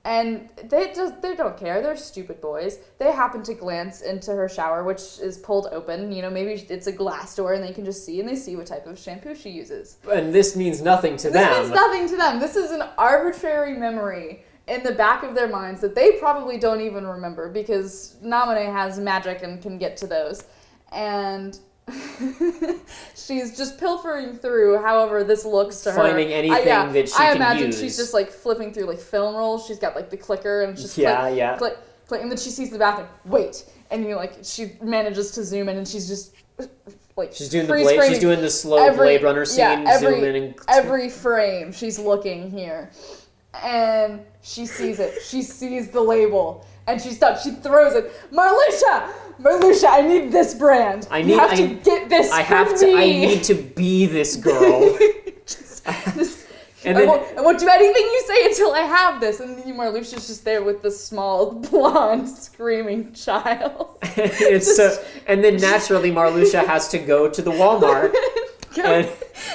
And they don't care. They're stupid boys. They happen to glance into her shower, which is pulled open. You know, maybe it's a glass door and they can just see, and they see what type of shampoo she uses. And this means nothing to them. This means nothing to them. This is an arbitrary memory in the back of their minds that they probably don't even remember, because Namine has magic and can get to those. And she's just pilfering through, however this looks to her. Finding anything that she can use. I imagine she's just like flipping through like film rolls. She's got like the clicker and it's just click, and then she sees the bathroom. Wait, and she manages to zoom in, and she's just like she's doing she's doing the slow Blade Runner scene. Zoom in and every frame she's looking here, and she sees it. She sees the label, and she throws it. Marluxia, I need this brand. I have to get this. I need to be this girl. I won't do anything you say until I have this. And Marluxia's just there with the small, blonde, screaming child. And then naturally Marluxia has to go to the Walmart. And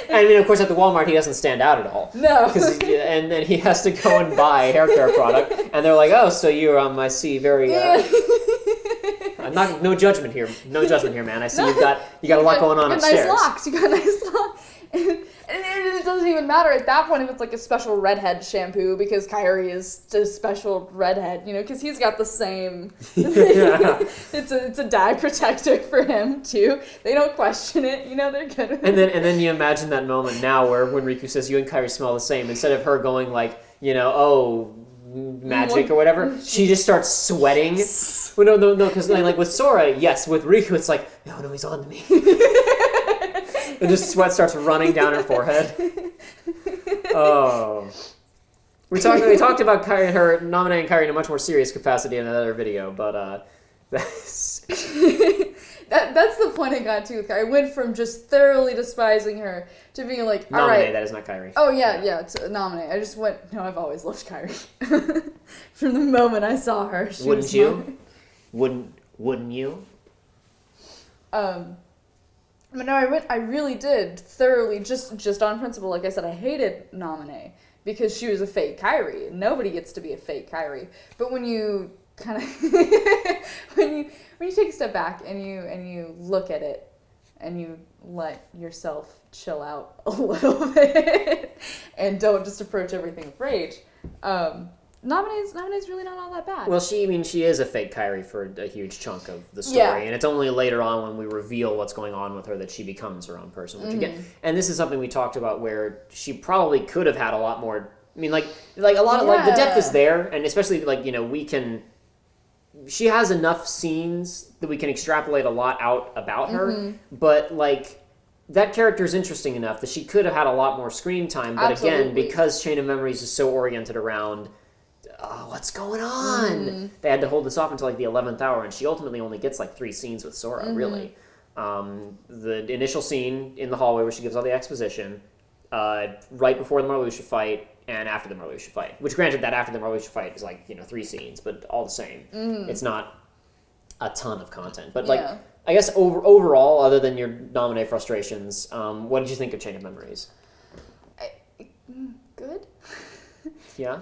then, of course, at the Walmart, he doesn't stand out at all. No. And then he has to go and buy a hair care product. And they're like, oh, so you're, I see, very... no judgment here. No judgment here, man. I see you got a lot going on upstairs. You got nice locks. And it doesn't even matter at that point if it's like a special redhead shampoo, because Kairi is a special redhead, because he's got the same. It's a dye protector for him too. They don't question it, they're good. And then you imagine that moment now where when Riku says you and Kairi smell the same, instead of her going like, magic or whatever, she just starts sweating. Well, no, because like with Sora, yes, with Riku it's like, no, he's on to me. And just sweat starts running down her forehead. Oh. We talked about Namine and Kairi in a much more serious capacity in another video, but that's... That's the point I got to with Kairi. I went from just thoroughly despising her to being like, all right. Namine, that is not Kairi. Oh, yeah, it's Namine. I just went, no, I've always loved Kairi. From the moment I saw her. Wouldn't you? Wouldn't you? But no, I really did thoroughly, just on principle. Like I said, I hated Namine because she was a fake Kairi. Nobody gets to be a fake Kairi. But when you kind of when you take a step back and you look at it and you let yourself chill out a little bit and don't just approach everything with rage, Namine's really not all that bad. Well, she is a fake Kairi for a huge chunk of the story, and it's only later on when we reveal what's going on with her that she becomes her own person. Which again, and this is something we talked about where she probably could have had a lot more. I mean, like a lot of like the depth is there, and especially like we can. She has enough scenes that we can extrapolate a lot out about her, but like that character is interesting enough that she could have had a lot more screen time. But again, because Chain of Memories is so oriented around what's going on, they had to hold this off until like the 11th hour, and she ultimately only gets like 3 scenes with Sora, really. The initial scene in the hallway where she gives all the exposition, right before the Marluxia fight, and after the Marluxia fight. Which, granted, that after the Marluxia fight is like 3 scenes, but all the same, it's not a ton of content. But like, I guess overall, other than your Namine frustrations, what did you think of Chain of Memories? Good. Yeah.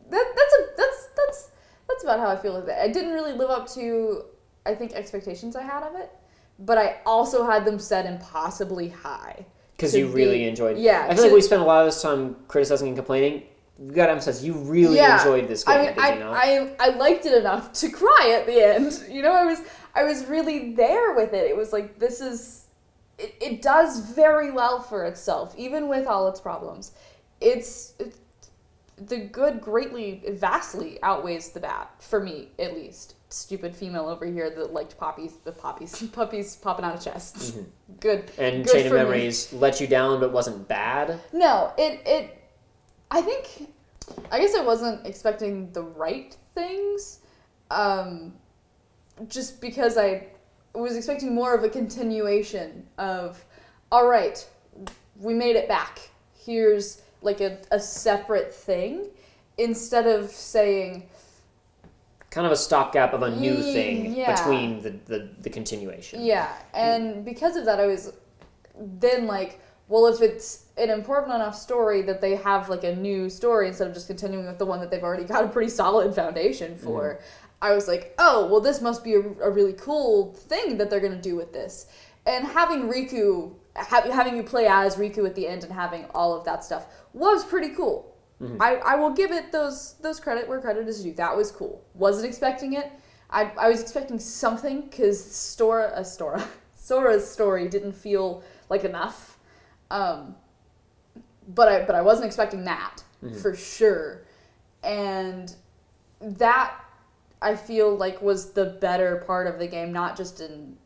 That's about how I feel with it. I didn't really live up to, I think, expectations I had of it, but I also had them set impossibly high. Because you really enjoyed it. Yeah. I feel like we spent a lot of this time criticizing and complaining. We got to emphasize, you really enjoyed this game, did you not? I liked it enough to cry at the end. I was really there with it. It was like, this is... It does very well for itself, even with all its problems. The good vastly outweighs the bad, for me, at least. Stupid female over here that liked puppies popping out of chests. Mm-hmm. Good. And good Chain of Memories let you down, but wasn't bad? No, I guess I wasn't expecting the right things, just because I was expecting more of a continuation of, all right, we made it back. Here's like a separate thing, instead of saying... Kind of a stopgap of a new thing between the continuation. Yeah, and because of that, I was then like, well, if it's an important enough story that they have like a new story instead of just continuing with the one that they've already got a pretty solid foundation for, I was like, oh, well, this must be a really cool thing that they're going to do with this. And having Riku, having you play as Riku at the end and having all of that stuff was pretty cool. I will give it those credit where credit is due. That was cool. Wasn't expecting it. I was expecting something because Sora's story didn't feel like enough. But I wasn't expecting that for sure. And that I feel like was the better part of the game, not just in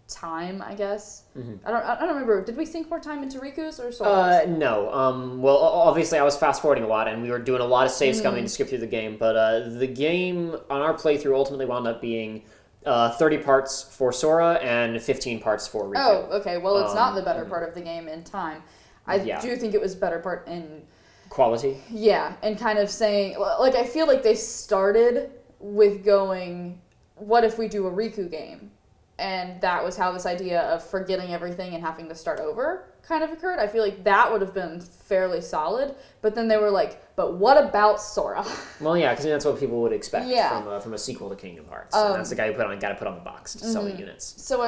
time, I guess. I don't remember. Did we sink more time into Riku's or Sora's? No. Well, obviously I was fast forwarding a lot, and we were doing a lot of save scumming to skip through the game. But the game on our playthrough ultimately wound up being 30 parts for Sora and 15 parts for Riku. Oh, okay. Well, it's not the better part of the game in time. I do think it was better part in quality. Yeah, and kind of saying, like, I feel like they started with going, what if we do a Riku game? And that was how this idea of forgetting everything and having to start over kind of occurred. I feel like that would have been fairly solid, but then they were like, but what about Sora? Well, yeah, because that's what people would expect from a sequel to Kingdom Hearts. And that's the guy who got to put on the box to sell the units. So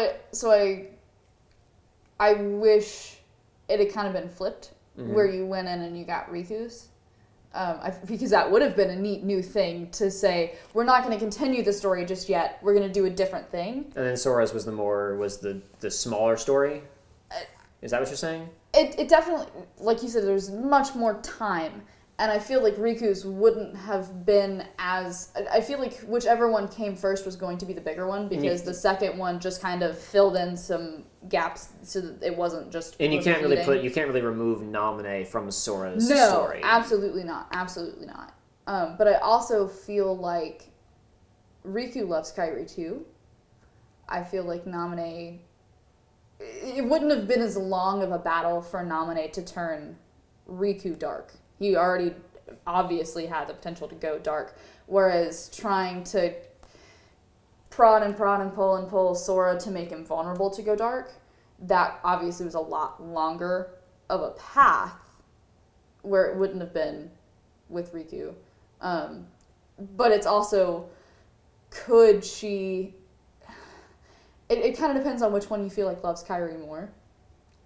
I wish it had kind of been flipped, where you went in and you got Riku's. Because that would have been a neat new thing to say, we're not going to continue the story just yet, we're going to do a different thing. And then Sora's was the smaller story? Is that what you're saying? It definitely, like you said, there's much more time, and I feel like Riku's wouldn't have been as... I feel like whichever one came first was going to be the bigger one, because the second one just kind of filled in some gaps so that it wasn't just... And you can't really remove Namine from Sora's story. No, absolutely not. But I also feel like Riku loves Kairi too. I feel like Namine... It wouldn't have been as long of a battle for Namine to turn Riku dark. He already obviously had the potential to go dark, whereas trying to prod and pull Sora to make him vulnerable to go dark, that obviously was a lot longer of a path, where it wouldn't have been with Riku. But it's also, could she... It kind of depends on which one you feel like loves Kairi more.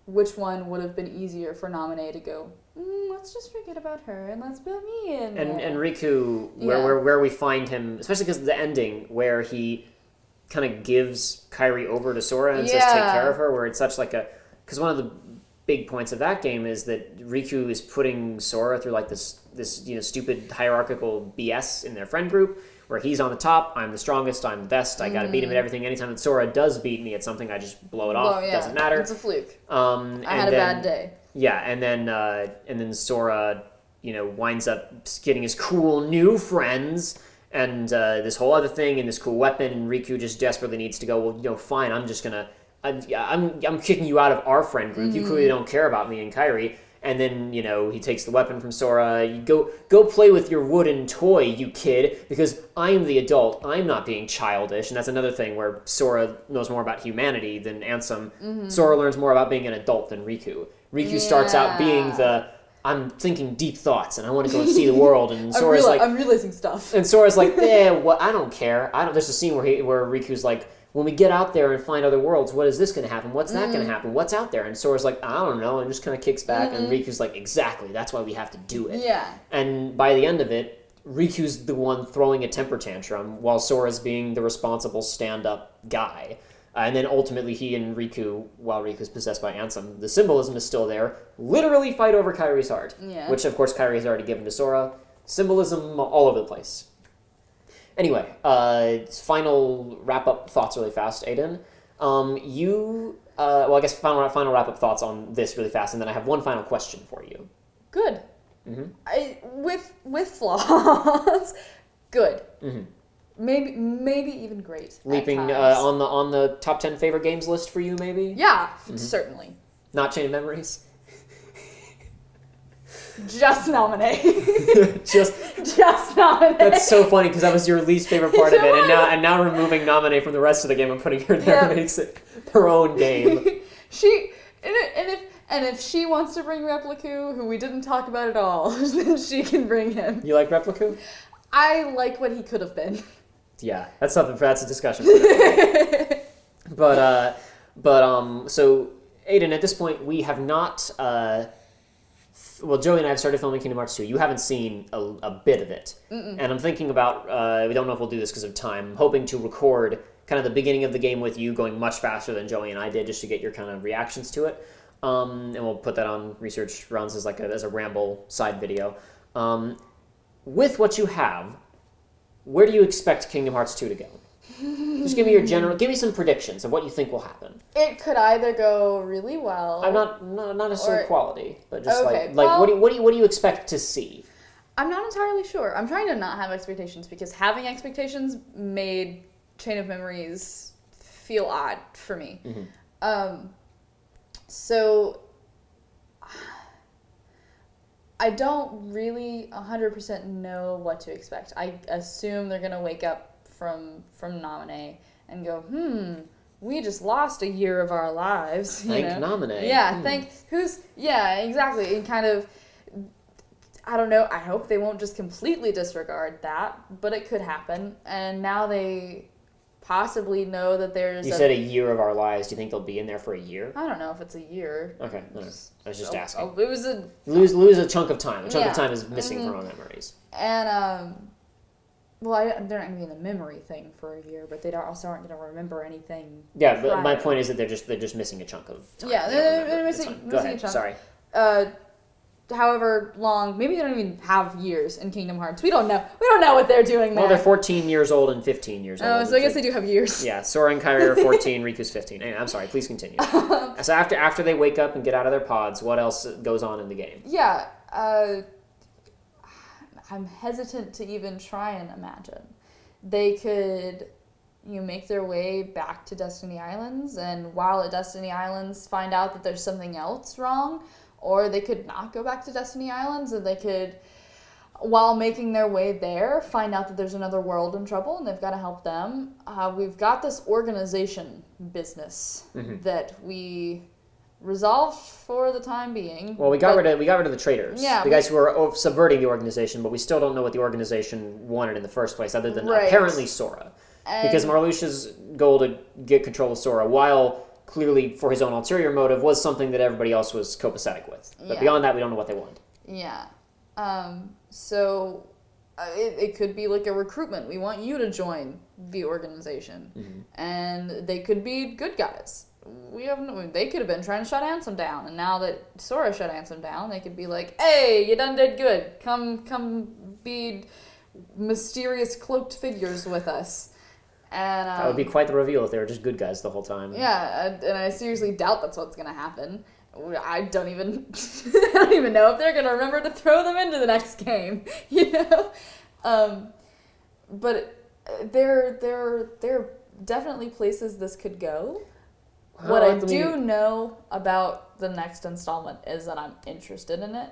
Which one would have been easier for Namine to go, let's just forget about her and let's put me in. And Riku, where we find him, especially because of the ending, where he kind of gives Kairi over to Sora and says take care of her, where it's such like a... Because one of the big points of that game is that Riku is putting Sora through like this stupid hierarchical BS in their friend group, where he's on the top, I'm the strongest, I'm the best, I gotta beat him at everything. Anytime that Sora does beat me at something, I just blow it off. It doesn't matter. It's a fluke. I had a bad day. Yeah, and then Sora, winds up getting his cool new friends and this whole other thing and this cool weapon, and Riku just desperately needs to go, well, fine, I'm just gonna... I'm kicking you out of our friend group. You clearly don't care about me and Kairi. And then, he takes the weapon from Sora. You go play with your wooden toy, you kid, because I'm the adult. I'm not being childish. And that's another thing where Sora knows more about humanity than Ansem. Sora learns more about being an adult than Riku. Riku starts out being I'm thinking deep thoughts and I want to go and see the world. And Sora's I'm realizing stuff. And Sora's like, I don't care. There's a scene where Riku's like, when we get out there and find other worlds, what is this going to happen? What's that going to happen? What's out there? And Sora's like, I don't know, and just kind of kicks back. And Riku's like, exactly, that's why we have to do it. Yeah. And by the end of it, Riku's the one throwing a temper tantrum while Sora's being the responsible stand-up guy. And then ultimately he and Riku, while Riku's possessed by Ansem, the symbolism is still there, literally fight over Kairi's heart. Yeah. Which, of course, Kairi has already given to Sora. Symbolism all over the place. Anyway, final wrap-up thoughts really fast, Aidan. I guess final wrap-up thoughts on this really fast, and then I have one final question for you. Good. With flaws, good. Maybe even great. Leaping on the top 10 favorite games list for you, maybe? Yeah, certainly. Not Chain of Memories? Just Namine. just Namine. That's so funny because that was your least favorite part of it, and now removing Namine from the rest of the game and putting her there makes it her own game. And if she wants to bring Repliku, who we didn't talk about at all, then she can bring him. You like Repliku? I like what he could have been. Yeah, that's a discussion for But so Aidan, at this point, we have not. Well, Joey and I have started filming Kingdom Hearts 2. You haven't seen a bit of it, and I'm thinking about. We don't know if we'll do this because of time. I'm hoping to record kind of the beginning of the game with you going much faster than Joey and I did, just to get your kind of reactions to it. And we'll put that on Research Runs as as a ramble side video. With what you have, where do you expect Kingdom Hearts 2 to go? Just give me some predictions of what you think will happen. It could either go really well. I'm not necessarily quality, but just okay, what do you expect to see? I'm not entirely sure. I'm trying to not have expectations because having expectations made Chain of Memories feel odd for me. So I don't really 100% know what to expect. I assume they're gonna wake up from Namine and go, we just lost a year of our lives. Thank Namine. Yeah, exactly. And kind of, I don't know, I hope they won't just completely disregard that, but it could happen. And now they possibly know that there's You said a year of our lives. Do you think they'll be in there for a year? I don't know if it's a year. Okay, no, I was just asking. It was a... Lose a chunk of time. A chunk of time is missing from our memories. And, well, they're not going to be in the memory thing for a year, but they also aren't going to remember anything. Yeah, but my point is that they're just missing a chunk of time. Yeah, they're missing Go ahead. a chunk. Sorry. However long, maybe they don't even have years in Kingdom Hearts. We don't know. We don't know what they're doing there. Well, they're 14 years old and 15 years old. Oh, so I guess they do have years. Yeah, Sora and Kairi are 14, Riku's 15. Anyway, I'm sorry, please continue. So after they wake up and get out of their pods, what else goes on in the game? Yeah, I'm hesitant to even try and imagine. They could make their way back to Destiny Islands, and while at Destiny Islands find out that there's something else wrong, or they could not go back to Destiny Islands, and they could, while making their way there, find out that there's another world in trouble and they've got to help them. We've got this organization business that we resolved for the time being. Well, we got rid of the traitors. Yeah, the guys who were subverting the organization, but we still don't know what the organization wanted in the first place, other than apparently Sora. Because Marluxia's goal to get control of Sora, while clearly for his own ulterior motive, was something that everybody else was copacetic with. But beyond that, we don't know what they want. Yeah. So it could be like a recruitment. We want you to join the organization. And they could be good guys. They could have been trying to shut Ansem down, and now that Sora shut Ansem down, they could be like, hey, you done did good. Come be mysterious cloaked figures with us. And that would be quite the reveal if they were just good guys the whole time. Yeah, and I seriously doubt that's what's going to happen. I don't even I don't even know if they're going to remember to throw them into the next game, But there are definitely places this could go. What I do know about the next installment is that I'm interested in it,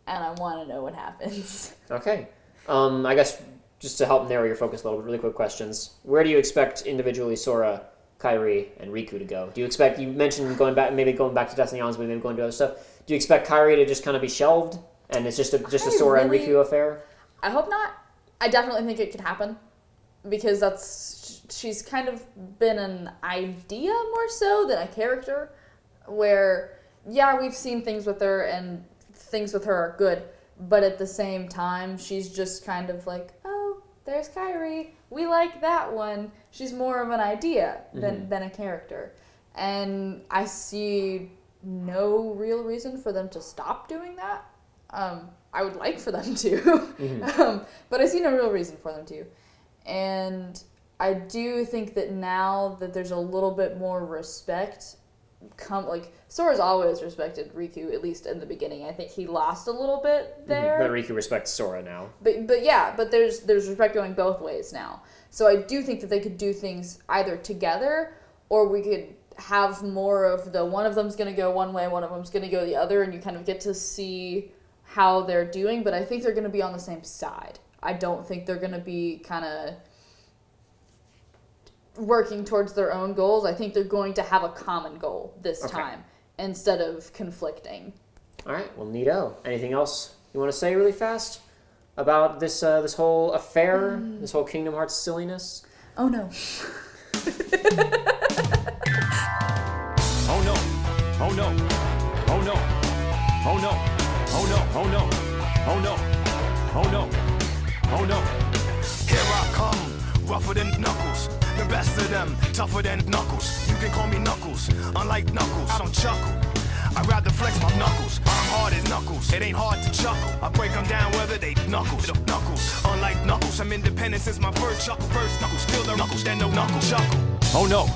and I want to know what happens. Okay. I guess just to help narrow your focus a little bit, really quick questions. Where do you expect individually Sora, Kairi, and Riku to go? Do you expect, you mentioned going back to Destiny Islands, maybe going to other stuff. Do you expect Kairi to just kind of be shelved, and it's just a Sora and Riku affair? I hope not. I definitely think it could happen, because she's kind of been an idea more so than a character, where, yeah, we've seen things with her, and things with her are good, but at the same time, she's just kind of like, oh, there's Kairi. We like that one. She's more of an idea than a character. And I see no real reason for them to stop doing that. I would like for them to, but I see no real reason for them to. And I do think that now that there's a little bit more respect, Sora's always respected Riku, at least in the beginning. I think he lost a little bit there. But Riku respects Sora now. But there's respect going both ways now. So I do think that they could do things either together, or we could have more of one of them's going to go one way, one of them's going to go the other, and you kind of get to see how they're doing. But I think they're going to be on the same side. I don't think they're going to be kind of working towards their own goals. I think they're going to have a common goal this time instead of conflicting. All right, well, neato. Anything else you want to say really fast about this this whole affair, this whole Kingdom Hearts silliness? Oh no. Oh no. Oh no. Oh no. Oh no. Oh no. Oh no. Oh no. Oh no. Oh no. Here I come, rougher than Knuckles. The best of them, tougher than Knuckles. You can call me Knuckles, unlike Knuckles, I don't chuckle. I'd rather flex my knuckles. I'm hard as Knuckles, it ain't hard to chuckle. I break them down whether they knuckles. Unlike Knuckles, I'm independent since my first chuckle. First Knuckles, still the Knuckles, then no Knuckle chuckle. Oh no,